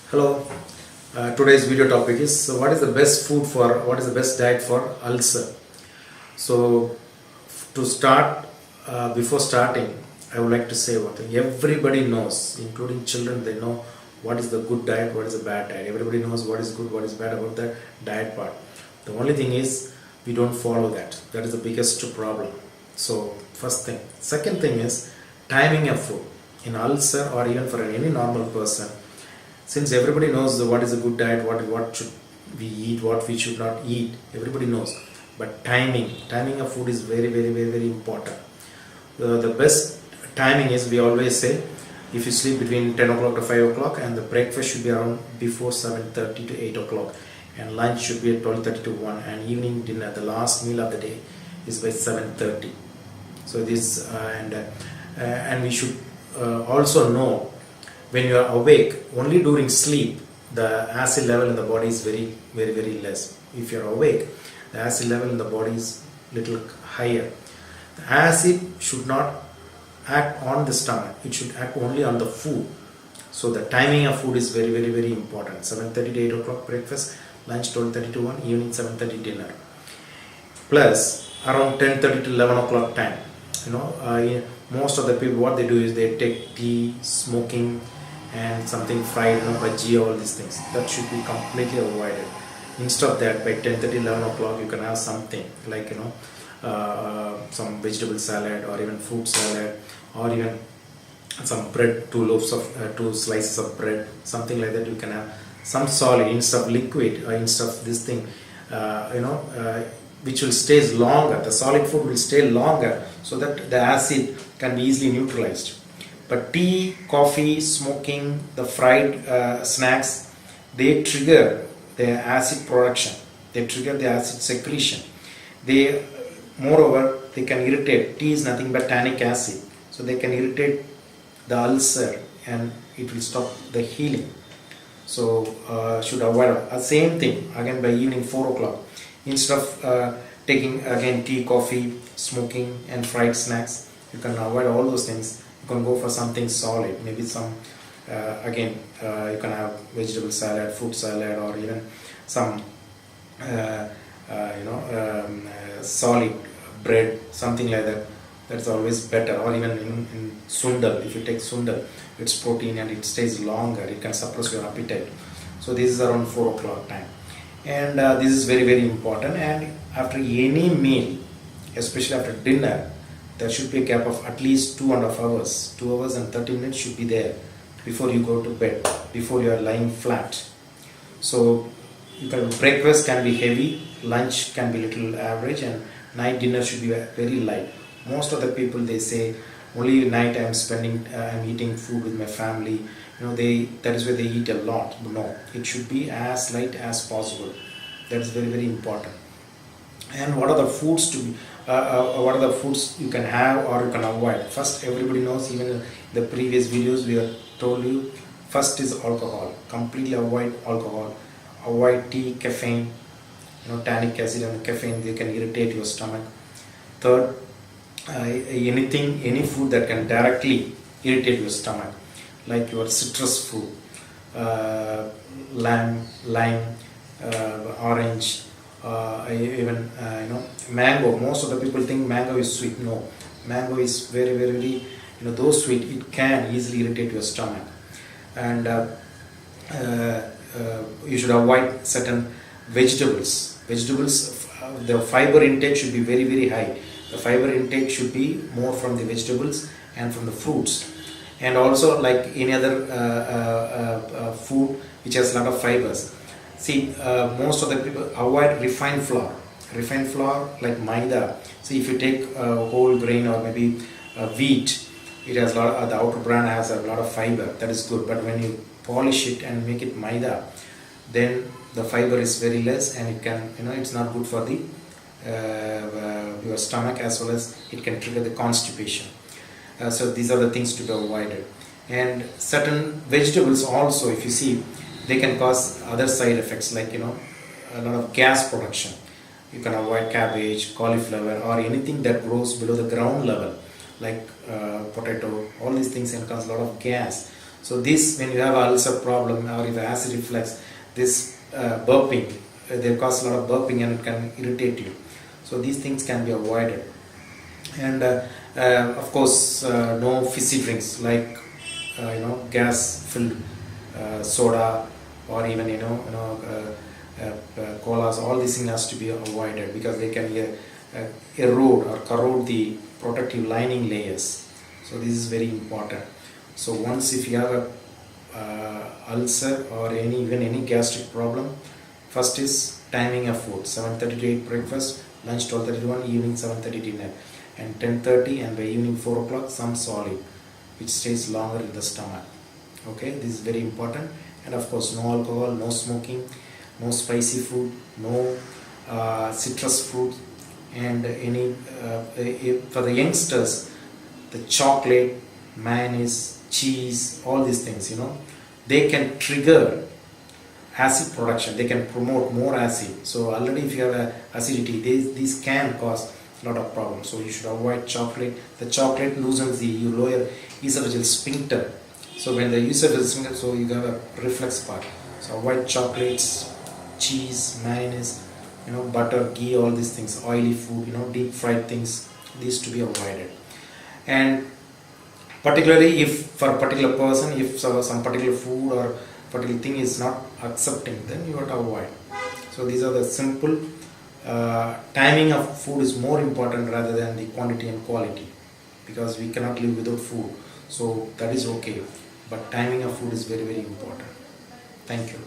Hello. Today's video topic is what is the best diet for ulcer. So to start, before starting, I would like to say one thing. Everybody knows, including children, they know what is the good diet, what is the bad diet. Everybody knows what is good, what is bad about the diet part. The only thing is we don't follow that. That is the biggest problem. So first thing. Second thing is timing of food. In ulcer or even for any normal person, since everybody knows what is a good diet, what should we eat, what we should not eat, everybody knows. But timing of food is very important. The best timing is, we always say, if you sleep between 10 o'clock to 5 o'clock, and the breakfast should be around before 7:30 to 8 o'clock, and lunch should be at 12:30 to 1, and evening dinner, the last meal of the day, is by 7:30. So this and we should also know, when you are awake, only during sleep the acid level in the body is very less. If you are awake, the acid level in the body is little higher. The acid should not act on the stomach, it should act only on the food. So the timing of food is very important. 7:30 to 8 o'clock breakfast, lunch 12:30 to 1, evening 7:30 dinner. Plus around 10:30 to 11 o'clock time, most of the people, what they do is they take tea, smoking, and something fried, bajji, all these things. That should be completely avoided. Instead of that, by 10:30, 11 o'clock, you can have something like some vegetable salad, or even fruit salad, or even some bread, two slices of bread, something like that. You can have some solid instead of liquid, or instead of this thing, which will stay longer. The solid food will stay longer, so that the acid can be easily neutralized. But tea, coffee, smoking, the fried snacks, they trigger the acid production. They trigger the acid secretion. Moreover, they can irritate. Tea is nothing but tannic acid, so they can irritate the ulcer, and it will stop the healing. So should avoid. Same thing again by evening 4 o'clock. Instead of taking again tea, coffee, smoking, and fried snacks, you can avoid all those things. You can go for something solid, maybe some you can have vegetable salad, fruit salad, or even some solid bread, something like that. That's always better. Or even in sundal, if you take sundal, it's protein and it stays longer, it can suppress your appetite. So this is around 4 o'clock time, and this is very important. And after any meal, especially after dinner, there should be a gap of at least 2.5 hours. 2 hours and 30 minutes should be there before you go to bed, before you are lying flat. So breakfast can be heavy, lunch can be little average, and night dinner should be very light. Most of the people, they say only night I'm eating food with my family. That is where they eat a lot. No, it should be as light as possible. That is very important. And what are the foods you can have or you can avoid? First, everybody knows, even in the previous videos we have told you, first is alcohol. Completely avoid alcohol. Avoid tea, caffeine, tannic acid and caffeine, they can irritate your stomach. Third, any food that can directly irritate your stomach, like your citrus fruit, lime, orange, even mango. Most of the people think mango is sweet. No, mango is very though sweet, it can easily irritate your stomach. And you should avoid certain vegetables. The fiber intake should be very high. The fiber intake should be more from the vegetables and from the fruits, and also like any other food which has a lot of fibers. See, most of the people avoid refined flour. Refined flour like maida. See, if you take whole grain or maybe wheat, it has the outer bran has a lot of fiber. That is good. But when you polish it and make it maida, then the fiber is very less, and it can, it's not good for the your stomach, as well as it can trigger the constipation. So these are the things to be avoided. And certain vegetables also, if you see, they can cause other side effects, like a lot of gas production. You can avoid cabbage, cauliflower, or anything that grows below the ground level, like potato. All these things can cause a lot of gas. So this, when you have ulcer problem or if acid reflux, this burping, they cause a lot of burping and it can irritate you. So these things can be avoided. And of course, no fizzy drinks like gas filled soda, or even colas. All these things has to be avoided because they can erode or corrode the protective lining layers. So this is very important. So once if you have a ulcer or even any gastric problem, first is timing of food: 7:30 to 8 breakfast, lunch 12:30 to 1, evening 7:30 dinner, and 10:30 and by evening 4 o'clock some solid which stays longer in the stomach. Okay, this is very important. And of course, no alcohol, no smoking, no spicy food, no citrus fruit, and any for the youngsters, the chocolate, mayonnaise, cheese, all these things, they can trigger acid production. They can promote more acid. So already if you have acidity, these can cause a lot of problems. So you should avoid chocolate. The chocolate loosens the lower esophageal sphincter. So when the esophageal sphincter, so you have a reflex part. So avoid chocolates, cheese, mayonnaise, butter, ghee, all these things, oily food, deep fried things, these to be avoided. And particularly if for a particular person, if some particular food or particular thing is not accepting, then you have to avoid. So these are the simple timing of food is more important rather than the quantity and quality, because we cannot live without food. So that is okay, but timing of food is very, very important. Thank you.